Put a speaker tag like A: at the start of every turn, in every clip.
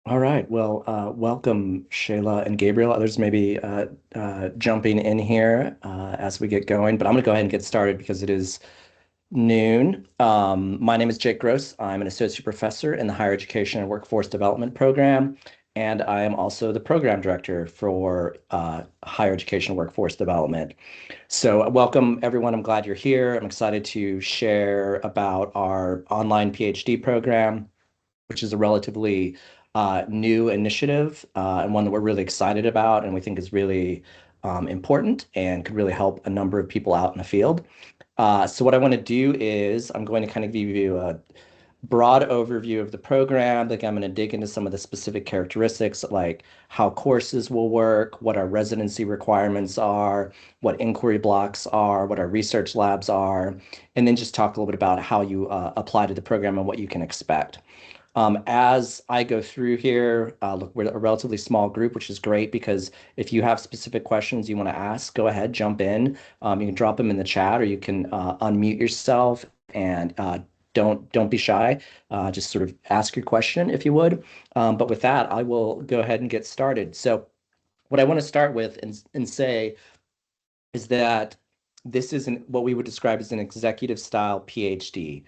A: All right. Well, welcome, Shayla and Gabriel. Others may be jumping in here as we get going, but I'm going to go ahead and get started because it is noon. My name is Jake Gross. I'm an associate professor in the Higher Education and Workforce Development Program, and I am also the program director for Higher Education and Workforce Development. So, welcome, everyone. I'm glad you're here. I'm excited to share about our online PhD program, which is a relatively new initiative and one that we're really excited about and we think is really important and could really help a number of people out in the field. So what I want to do is I'm going to kind of give you a broad overview of the program. Like I'm going to dig into some of the specific characteristics, like how courses will work, what our residency requirements are, what inquiry blocks are, what our research labs are, and then just talk a little bit about how you apply to the program and what you can expect. As I go through here, look, we're a relatively small group, which is great because if you have specific questions you want to ask, go ahead, jump in. You can drop them in the chat or you can unmute yourself and don't be shy. Just sort of ask your question if you would. But with that, I will go ahead and get started. So what I want to start with and say is that this is what we would describe as an executive style PhD.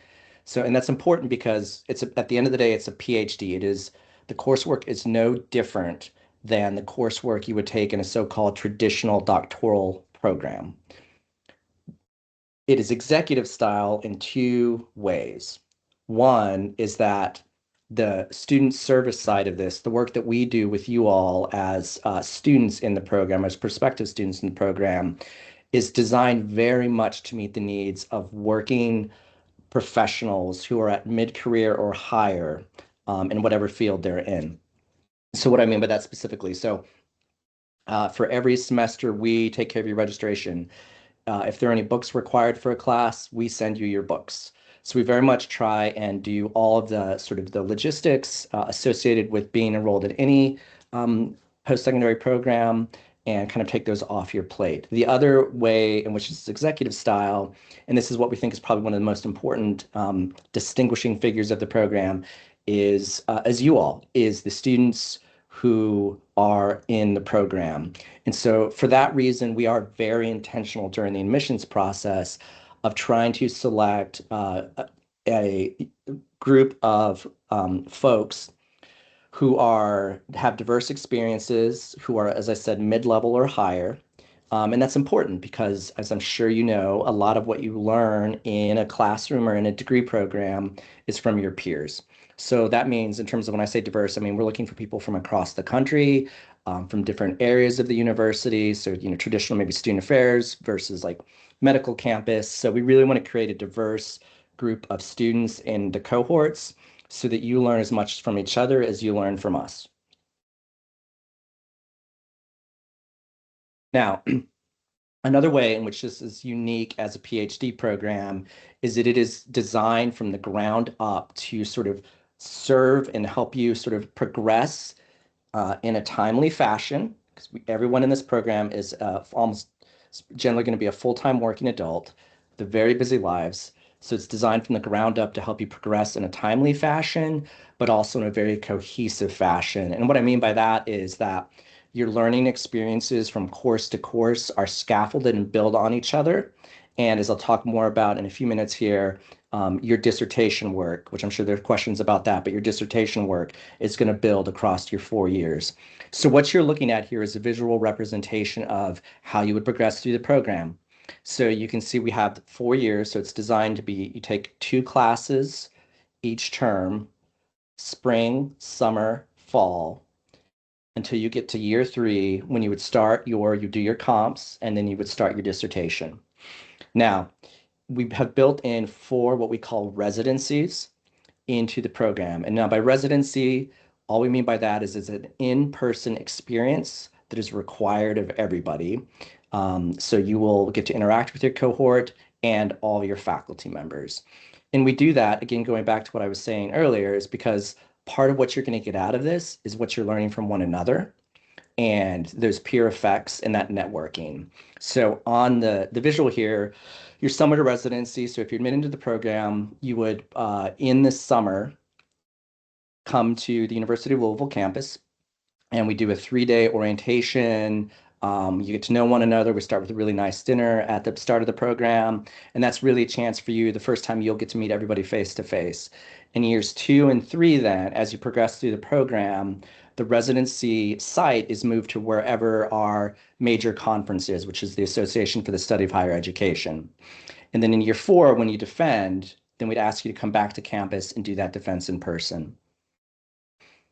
A: So, and that's important because at the end of the day, it's a PhD. The coursework is no different than the coursework you would take in a so-called traditional doctoral program. It is executive style in two ways. One is that the student service side of this, the work that we do with you all as students in the program, as prospective students in the program, is designed very much to meet the needs of working professionals who are at mid-career or higher in whatever field they're in. So what I mean by that specifically, for every semester, we take care of your registration. If there are any books required for a class, we send you your books. So we very much try and do all of the sort of the logistics associated with being enrolled in any post-secondary program and kind of take those off your plate. The other way in which it's executive style, and this is what we think is probably one of the most important distinguishing figures of the program, is as you all, is the students who are in the program. And so for that reason, we are very intentional during the admissions process of trying to select a group of folks who have diverse experiences, who are, as I said, mid-level or higher. And that's important because, as I'm sure you know, a lot of what you learn in a classroom or in a degree program is from your peers. So that means, in terms of when I say diverse, I mean we're looking for people from across the country, from different areas of the university. So, traditional maybe student affairs versus like medical campus. So we really want to create a diverse group of students in the cohorts so that you learn as much from each other as you learn from us. Now, another way in which this is unique as a PhD program is that it is designed from the ground up to sort of serve and help you sort of progress in a timely fashion, because everyone in this program is almost generally going to be a full-time working adult, with very busy lives. So it's designed from the ground up to help you progress in a timely fashion, but also in a very cohesive fashion. And what I mean by that is that your learning experiences from course to course are scaffolded and build on each other. And as I'll talk more about in a few minutes here, your dissertation work, which I'm sure there are questions about that, but your dissertation work is going to build across your 4 years. So what you're looking at here is a visual representation of how you would progress through the program. So you can see we have 4 years, so it's designed to be, you take two classes each term, spring, summer, fall, until you get to year three, when you do your comps, and then you would start your dissertation. Now, we have built in four what we call residencies into the program. And now by residency, all we mean by that is an in-person experience that is required of everybody. So you will get to interact with your cohort and all your faculty members. And we do that, again, going back to what I was saying earlier, is because part of what you're going to get out of this is what you're learning from one another and there's peer effects and that networking. So on the visual here, your summer to residency. So if you're admitted into the program, you would in the summer come to the University of Louisville campus, and we do a 3-day orientation. You get to know one another. We start with a really nice dinner at the start of the program, and that's really a chance for you. The first time you'll get to meet everybody face to face. In years 2 and 3, then, as you progress through the program, the residency site is moved to wherever our major conference is, which is the Association for the Study of Higher Education. And then in year 4, when you defend, then we'd ask you to come back to campus and do that defense in person.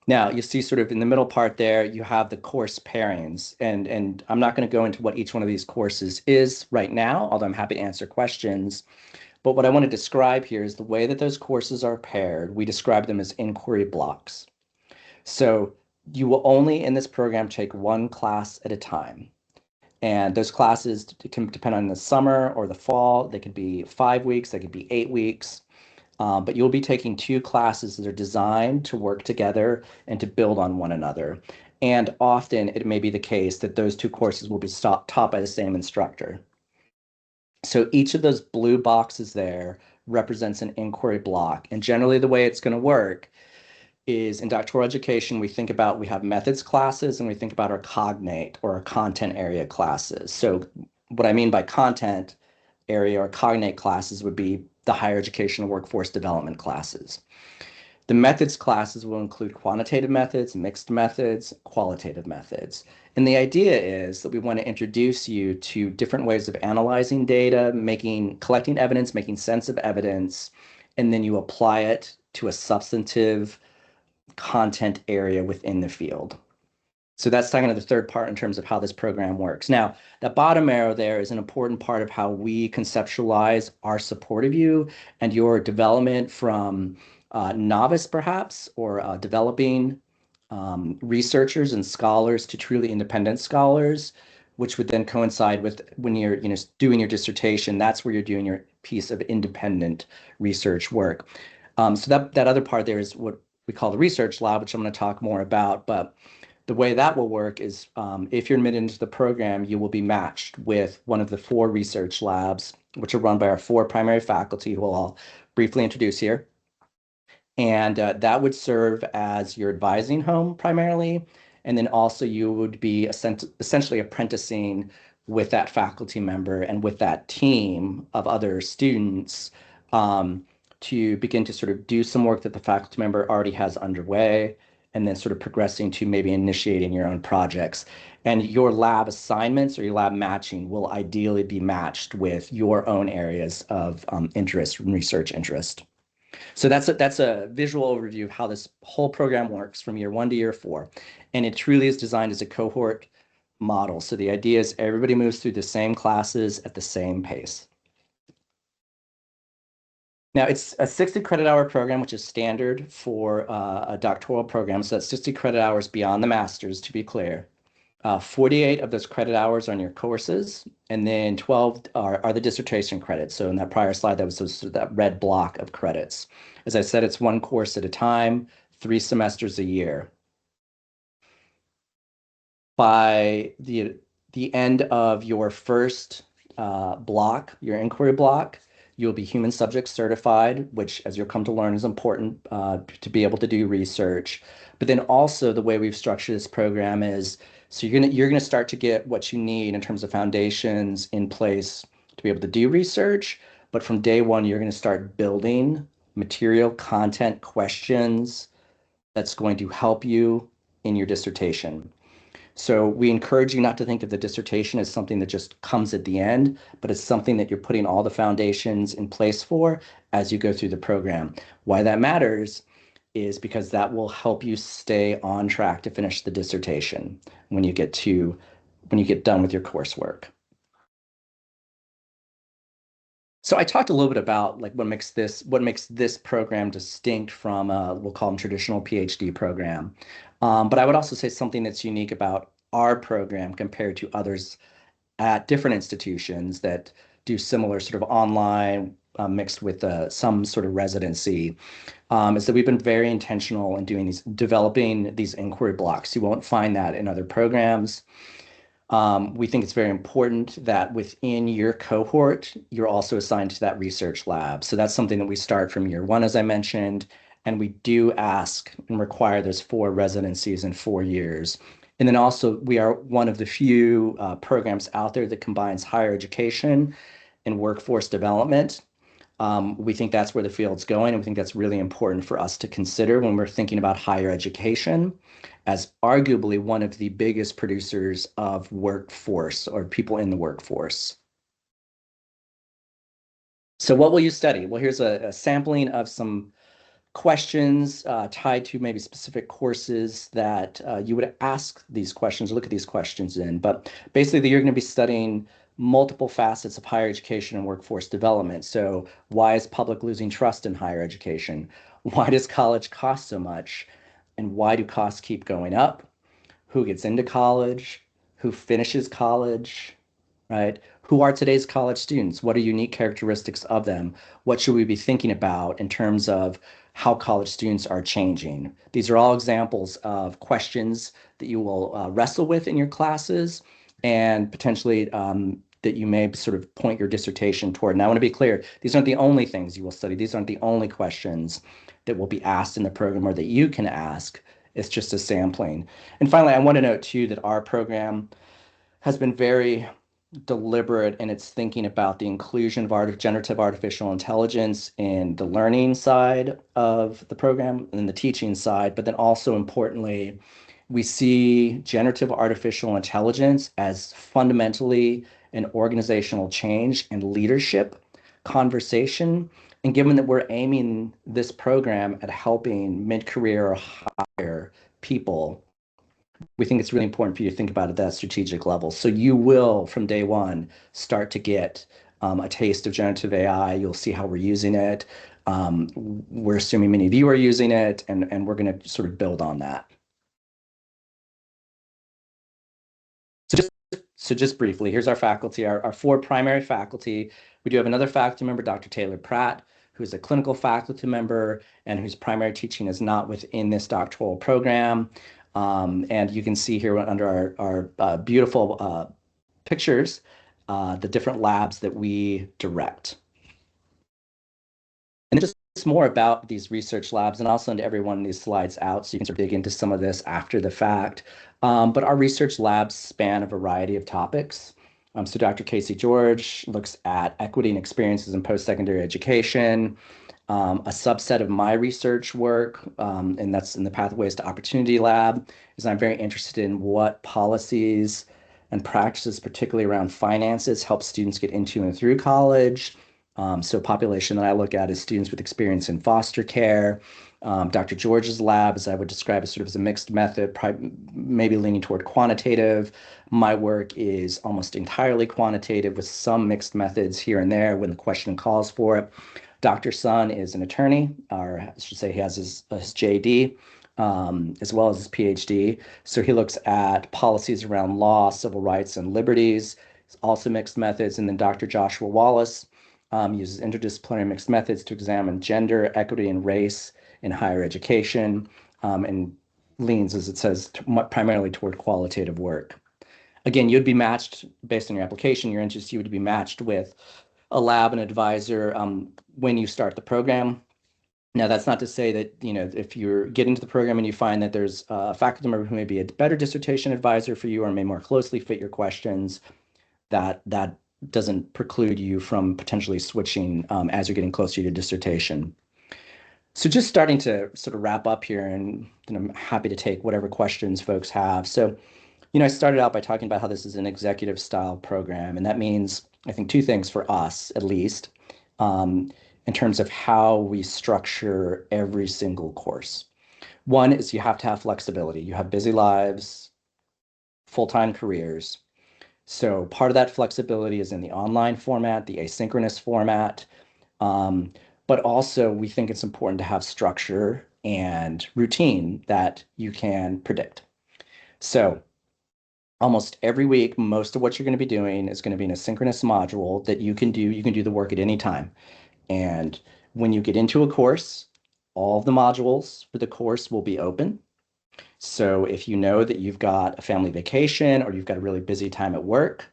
A: Now, you see sort of in the middle part there, you have the course pairings. And I'm not going to go into what each one of these courses is right now, although I'm happy to answer questions. But what I want to describe here is the way that those courses are paired. We describe them as inquiry blocks. So you will only in this program take one class at a time. And those classes can depend on the summer or the fall. They could be 5 weeks, they could be 8 weeks. But you'll be taking 2 classes that are designed to work together and to build on one another. And often it may be the case that those 2 courses will be taught by the same instructor. So each of those blue boxes there represents an inquiry block. And generally the way it's going to work is in doctoral education, we have methods classes and we think about our cognate or our content area classes. So what I mean by content area or cognate classes would be the higher education and workforce development classes. The methods classes will include quantitative methods, mixed methods, qualitative methods. And the idea is that we want to introduce you to different ways of analyzing data, collecting evidence, making sense of evidence, and then you apply it to a substantive content area within the field. So that's kind of the third part in terms of how this program works. Now, that bottom arrow there is an important part of how we conceptualize our support of you and your development from novice, perhaps, or developing researchers and scholars to truly independent scholars, which would then coincide with when you're doing your dissertation. That's where you're doing your piece of independent research work. So that other part there is what we call the research lab, which I'm going to talk more about. But the way that will work is if you're admitted into the program, you will be matched with one of the 4 research labs, which are run by our 4 primary faculty, who I'll briefly introduce here. And that would serve as your advising home primarily. And then also you would be essentially apprenticing with that faculty member and with that team of other students to begin to sort of do some work that the faculty member already has underway, and then sort of progressing to maybe initiating your own projects. And your lab assignments or your lab matching will ideally be matched with your own areas of interest and research interest. So that's a visual overview of how this whole program works from year 1 to year 4. And it truly is designed as a cohort model. So the idea is everybody moves through the same classes at the same pace. Now, it's a 60 credit hour program, which is standard for a doctoral program. So that's 60 credit hours beyond the master's, to be clear. 48 of those credit hours are in your courses, and then 12 are the dissertation credits. So in that prior slide, that was sort of that red block of credits. As I said, it's 1 course at a time, 3 semesters a year. By the end of your first block, your inquiry block, you'll be human subject certified, which, as you'll come to learn, is important to be able to do research. But then also the way we've structured this program is, so you're gonna start to get what you need in terms of foundations in place to be able to do research. But from day 1, you're gonna start building material, content, questions that's going to help you in your dissertation. So we encourage you not to think of the dissertation as something that just comes at the end, but it's something that you're putting all the foundations in place for as you go through the program. Why that matters is because that will help you stay on track to finish the dissertation when you get done with your coursework. So I talked a little bit about like what makes this program distinct from we'll call them traditional PhD program. But I would also say something that's unique about our program compared to others at different institutions that do similar sort of online mixed with some sort of residency is that we've been very intentional in developing these inquiry blocks. You won't find that in other programs. We think it's very important that within your cohort, you're also assigned to that research lab. So that's something that we start from year 1, as I mentioned, And we do ask and require those 4 residencies in 4 years. And then also, we are one of the few programs out there that combines higher education and workforce development. We think that's where the field's going, and we think that's really important for us to consider when we're thinking about higher education as arguably one of the biggest producers of workforce or people in the workforce. So what will you study? Well, here's a sampling of some questions tied to maybe specific courses that you would ask these questions, look at these questions in. But basically, you're going to be studying multiple facets of higher education and workforce development. So why is public losing trust in higher education? Why does college cost so much? And why do costs keep going up? Who gets into college? Who finishes college? Right? Who are today's college students? What are unique characteristics of them? What should we be thinking about in terms of how college students are changing? These are all examples of questions that you will wrestle with in your classes and potentially that you may sort of point your dissertation toward. And I want to be clear, these aren't the only things you will study. These aren't the only questions that will be asked in the program or that you can ask. It's just a sampling. And finally, I want to note too that our program has been very deliberate in its thinking about the inclusion of generative artificial intelligence in the learning side of the program and the teaching side, but then also importantly, we see generative artificial intelligence as fundamentally an organizational change and leadership conversation. And given that we're aiming this program at helping mid-career or higher people, we think it's really important for you to think about it at that strategic level. So you will, from day one, start to get a taste of generative AI. You'll see how we're using it. We're assuming many of you are using it, and we're going to sort of build on that. So just briefly, here's our faculty, our 4 primary faculty. We do have another faculty member, Dr. Taylor Pratt, who's a clinical faculty member and whose primary teaching is not within this doctoral program. And you can see here under our beautiful pictures, the different labs that we direct. And just more about these research labs, and I'll send every one of these slides out so you can sort of dig into some of this after the fact. But our research labs span a variety of topics. So Dr. Casey George looks at equity and experiences in post-secondary education. A subset of my research work, and that's in the Pathways to Opportunity Lab, is I'm very interested in what policies and practices, particularly around finances, help students get into and through college. So population that I look at is students with experience in foster care. Dr. George's lab, as I would describe, as sort of as a mixed method, maybe leaning toward quantitative. My work is almost entirely quantitative with some mixed methods here and there when the question calls for it. Dr. Sun is an attorney, or I should say he has his JD, as well as his PhD. So he looks at policies around law, civil rights, and liberties. It's also mixed methods. And then Dr. Joshua Wallace uses interdisciplinary mixed methods to examine gender, equity, and race in higher education, and leans, as it says, primarily toward qualitative work. Again, you'd be matched based on your application, your interest, you would be matched with a lab and advisor when you start the program. Now, that's not to say that, if you get into the program and you find that there's a faculty member who may be a better dissertation advisor for you or may more closely fit your questions, that doesn't preclude you from potentially switching as you're getting closer to your dissertation. So just starting to sort of wrap up here, and I'm happy to take whatever questions folks have. So, I started out by talking about how this is an executive style program, and that means, I think, 2 things for us, at least, in terms of how we structure every single course. One is you have to have flexibility. You have busy lives, full-time careers. So part of that flexibility is in the online format, the asynchronous format. But also we think it's important to have structure and routine that you can predict. So almost every week, most of what you're going to be doing is going to be an asynchronous module that you can do. You can do the work at any time. And when you get into a course, all of the modules for the course will be open. So if you know that you've got a family vacation or you've got a really busy time at work,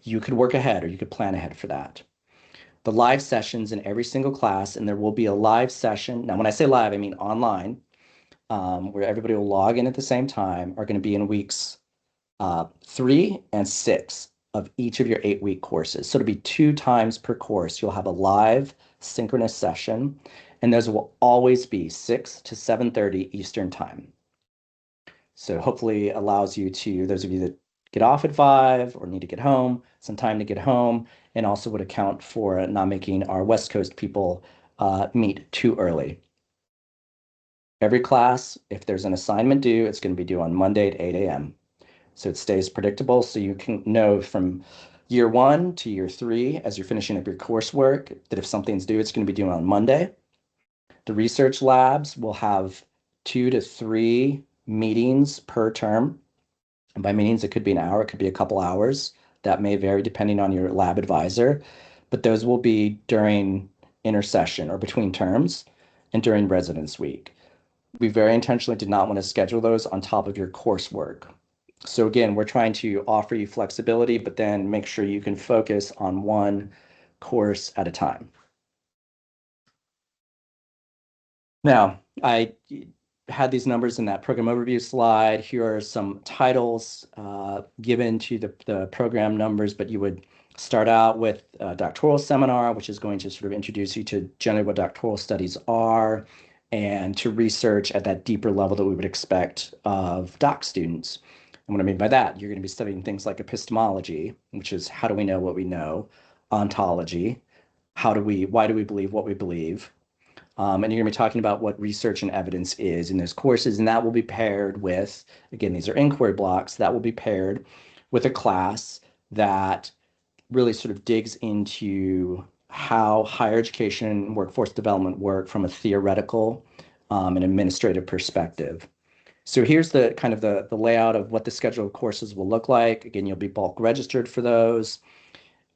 A: you could work ahead or you could plan ahead for that. the live sessions in every single class, and there will be a live session. Now, when I say live, I mean online, where everybody will log in at the same time, are going to be in weeks 3 and 6 of each of your 8-week courses. So it'll be 2 times per course. You'll have a live synchronous session, and those will always be 6 to 7:30 Eastern time. So hopefully allows you to, those of you that get off at 5 or need to get home, some time to get home, and also would account for not making our West Coast people meet too early. Every class, if there's an assignment due, it's going to be due on Monday at 8 a.m. So it stays predictable, so you can know from year 1 to year 3, as you're finishing up your coursework, that if something's due, it's going to be due on Monday. The research labs will have 2 to 3 meetings per term. And by meetings, it could be an hour, it could be a couple hours. That may vary depending on your lab advisor, but those will be during intersession or between terms and during residence week. We very intentionally did not want to schedule those on top of your coursework. So again, we're trying to offer you flexibility, but then make sure you can focus on one course at a time. Now, I had these numbers in that program overview slide. Here are some titles given to the program numbers, but you would start out with a doctoral seminar, which is going to sort of introduce you to generally what doctoral studies are and to research at that deeper level that we would expect of doc students. And what I mean by that, you're going to be studying things like epistemology, which is how do we know what we know, ontology, why do we believe what we believe, and you're going to be talking about what research and evidence is in those courses, and that will be paired with, again, these are inquiry blocks, that will be paired with a class that really sort of digs into how higher education and workforce development work from a theoretical and administrative perspective. So here's the kind of the layout of what the schedule of courses will look like. Again, you'll be bulk registered for those.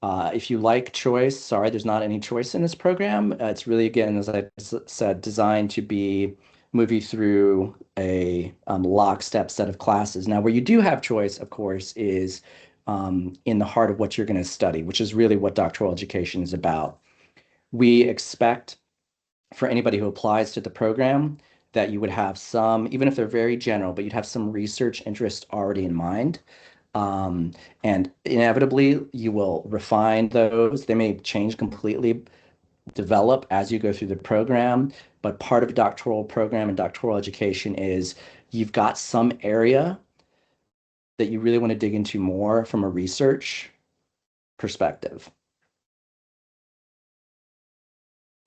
A: If you like choice, sorry, there's not any choice in this program. It's really, again, as I said, designed to move you through a lockstep set of classes. Now, where you do have choice, of course, is in the heart of what you're going to study, which is really what doctoral education is about. We expect for anybody who applies to the program that you would have some, even if they're very general, but you'd have some research interest already in mind. And inevitably, you will refine those. They may change completely, develop as you go through the program. But part of a doctoral program and doctoral education is you've got some area that you really want to dig into more from a research perspective.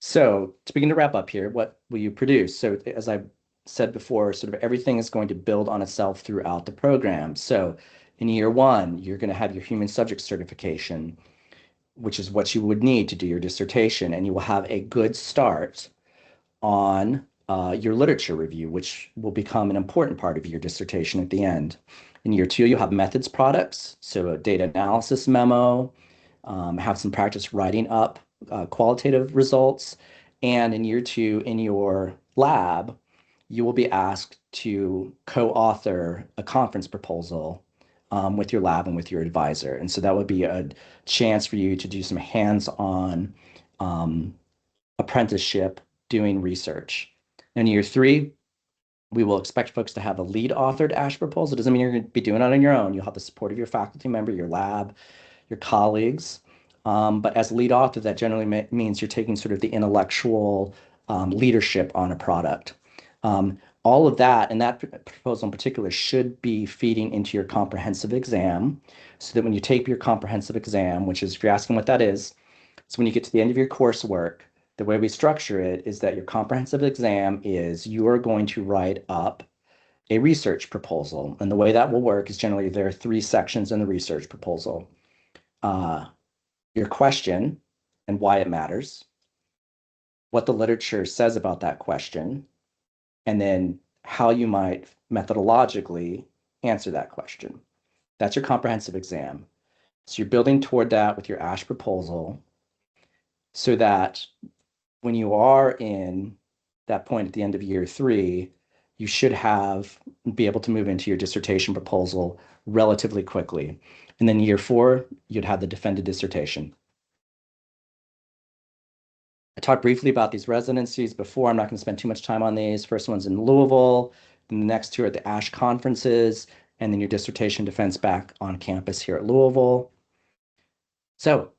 A: So to begin to wrap up here, what will you produce? So as I said before, sort of everything is going to build on itself throughout the program. So in year 1, you're going to have your human subject certification, which is what you would need to do your dissertation, and you will have a good start on your literature review, which will become an important part of your dissertation at the end. In year 2, you'll have methods products, so a data analysis memo, have some practice writing up qualitative results. And in year 2, in your lab, you will be asked to co-author a conference proposal with your lab and with your advisor. And so that would be a chance for you to do some hands-on apprenticeship doing research. In year 3, we will expect folks to have a lead authored ASH proposal. It doesn't mean you're going to be doing it on your own. You'll have the support of your faculty member, your lab, your colleagues. But as lead author, that generally means you're taking sort of the intellectual leadership on a product. All of that, and that proposal in particular, should be feeding into your comprehensive exam, so that when you take your comprehensive exam, which is, if you're asking what that is, so when you get to the end of your coursework, the way we structure it is that your comprehensive exam is you are going to write up a research proposal. And the way that will work is generally there are 3 sections in the research proposal. Your question and why it matters, what the literature says about that question, and then how you might methodologically answer that question. That's your comprehensive exam. So you're building toward that with your ASH proposal so that when you are in that point at the end of year 3, you should be able to move into your dissertation proposal relatively quickly. And then year 4, you'd have the defended dissertation. I talked briefly about these residencies before. I'm not going to spend too much time on these. First one's in Louisville, then the next two are at the ASH conferences, and then your dissertation defense back on campus here at Louisville. So,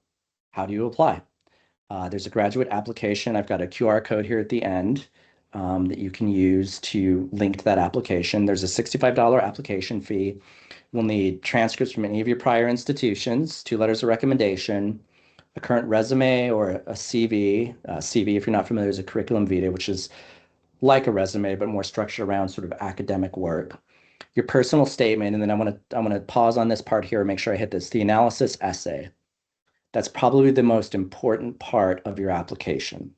A: how do you apply? There's a graduate application. I've got a QR code here at the end that you can use to link to that application. There's a $65 application fee. We'll need transcripts from any of your prior institutions, 2 letters of recommendation, a current resume or a CV. CV, if you're not familiar, is a curriculum vitae, which is like a resume, but more structured around sort of academic work. Your personal statement, and then I want to pause on this part here and make sure I hit this, the analysis essay. That's probably the most important part of your application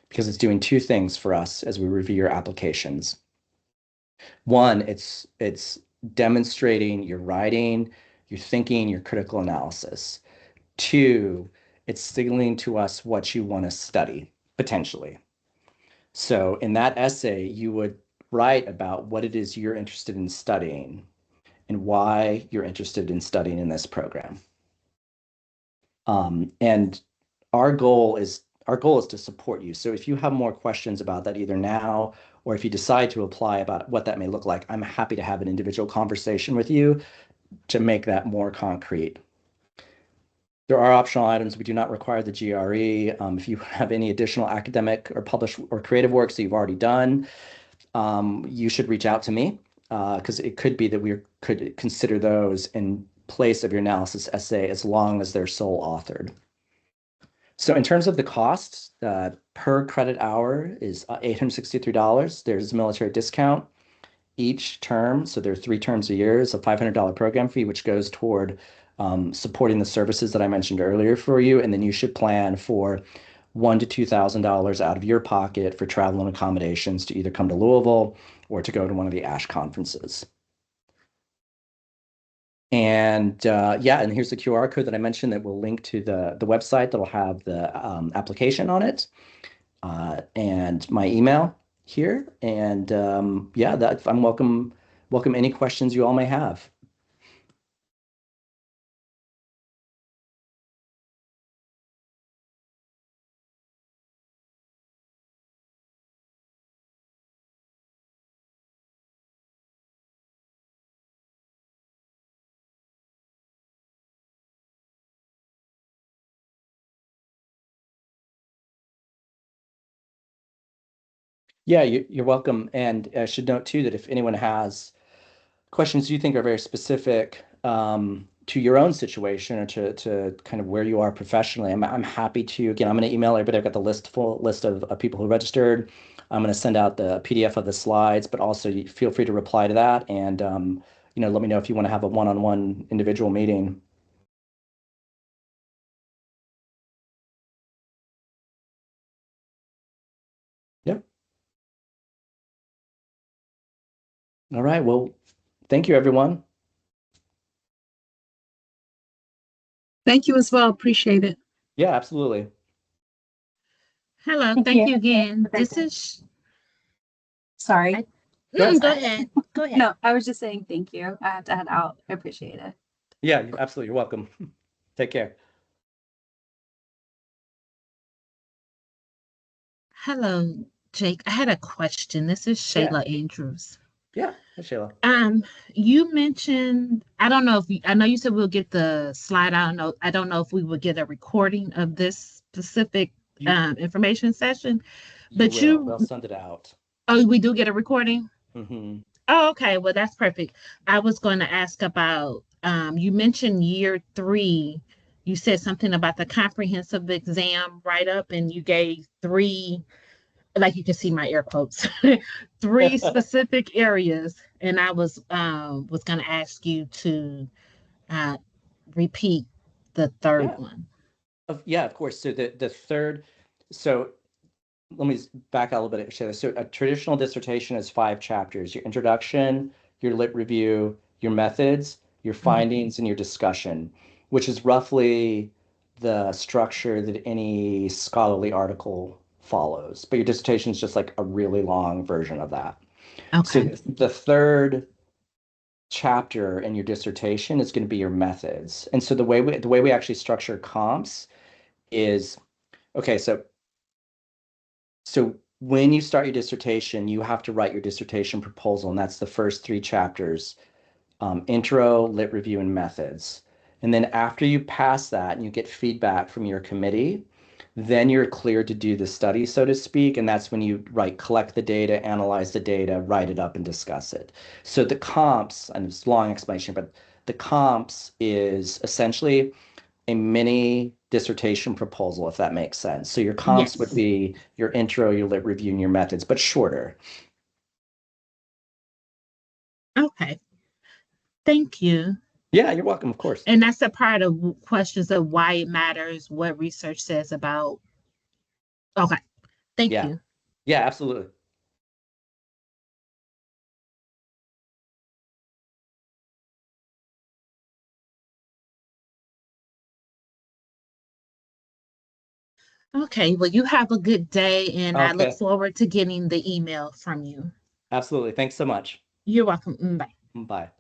A: because it's doing 2 things for us as we review your applications. One, it's demonstrating your writing, your thinking, your critical analysis. 2, it's signaling to us what you want to study, potentially. So in that essay, you would write about what it is you're interested in studying and why you're interested in studying in this program. And our goal is to support you. So if you have more questions about that either now or if you decide to apply about what that may look like, I'm happy to have an individual conversation with you to make that more concrete. There are optional items. We do not require the GRE. If you have any additional academic or published or creative works that you've already done, you should reach out to me because it could be that we could consider those in place of your analysis essay as long as they're sole authored. So in terms of the costs, per credit hour is $863. There's a military discount each term. So there are 3 terms a year. It's a $500 program fee, which goes toward supporting the services that I mentioned earlier for you. And then you should plan for $1,000 to $2,000 out of your pocket for travel and accommodations to either come to Louisville or to go to one of the ASH conferences. And yeah, and here's the QR code that I mentioned that will link to the website that'll have the application on it and my email here. And yeah, that I'm welcome any questions you all may have. Yeah, you're welcome. And I should note too that if anyone has questions you think are very specific to your own situation or to kind of where you are professionally, I'm happy to, again, I'm going to email everybody. I've got the full list of people who registered. I'm going to send out the PDF of the slides, but also feel free to reply to that and let me know if you want to have a one-on-one individual meeting. Yep. All right. Well, thank you, everyone.
B: Thank you as well. Appreciate it.
A: Yeah, absolutely.
C: Hello, thank you again. This is
B: Sorry.
C: go ahead. Go ahead.
B: No, I was just saying thank you. I have to head out. I appreciate it.
A: Yeah, absolutely. You're welcome. Take care.
C: Hello, Jake. I had a question. This is Shayla Andrews.
A: Yeah, hi, Shayla.
C: You mentioned, I don't know if I know you said we'll get the slide. I don't know if we will get a recording of this specific information session, but
A: they'll send it out.
C: Oh, we do get a recording?
A: Mm-hmm.
C: Oh, okay. Well, that's perfect. I was going to ask about, you mentioned year 3. You said something about the comprehensive exam write-up, and you gave 3, like you can see my air quotes, 3 specific areas. And I was going to ask you to repeat the third one.
A: Yeah, of course. So the third, so let me back out a little bit. Shayla. So a traditional dissertation is 5 chapters: your introduction, your lit review, your methods, your findings, and your discussion, which is roughly the structure that any scholarly article follows. But your dissertation is just like a really long version of that.
C: Okay.
A: So the third chapter in your dissertation is going to be your methods. And so the way we actually structure comps is, okay, so So when you start your dissertation, you have to write your dissertation proposal, and that's the first 3 chapters, intro, lit review, and methods. And then after you pass that and you get feedback from your committee, then you're cleared to do the study, so to speak. And that's when you collect the data, analyze the data, write it up, and discuss it. So the comps, and it's a long explanation, but the comps is essentially a mini dissertation proposal, if that makes sense. So your comps would
C: Yes.
A: be your intro, your lit review, and your methods, but shorter.
C: Okay. Thank you.
A: Yeah, you're welcome, of course.
C: And that's a part of questions of why it matters, what research says about. Okay. Thank
A: Yeah.
C: you.
A: Yeah, absolutely.
C: Okay. Well, you have a good day, and I look
A: Okay.
C: forward to getting the email from you.
A: Absolutely. Thanks so much.
C: You're welcome. Bye.
A: Bye.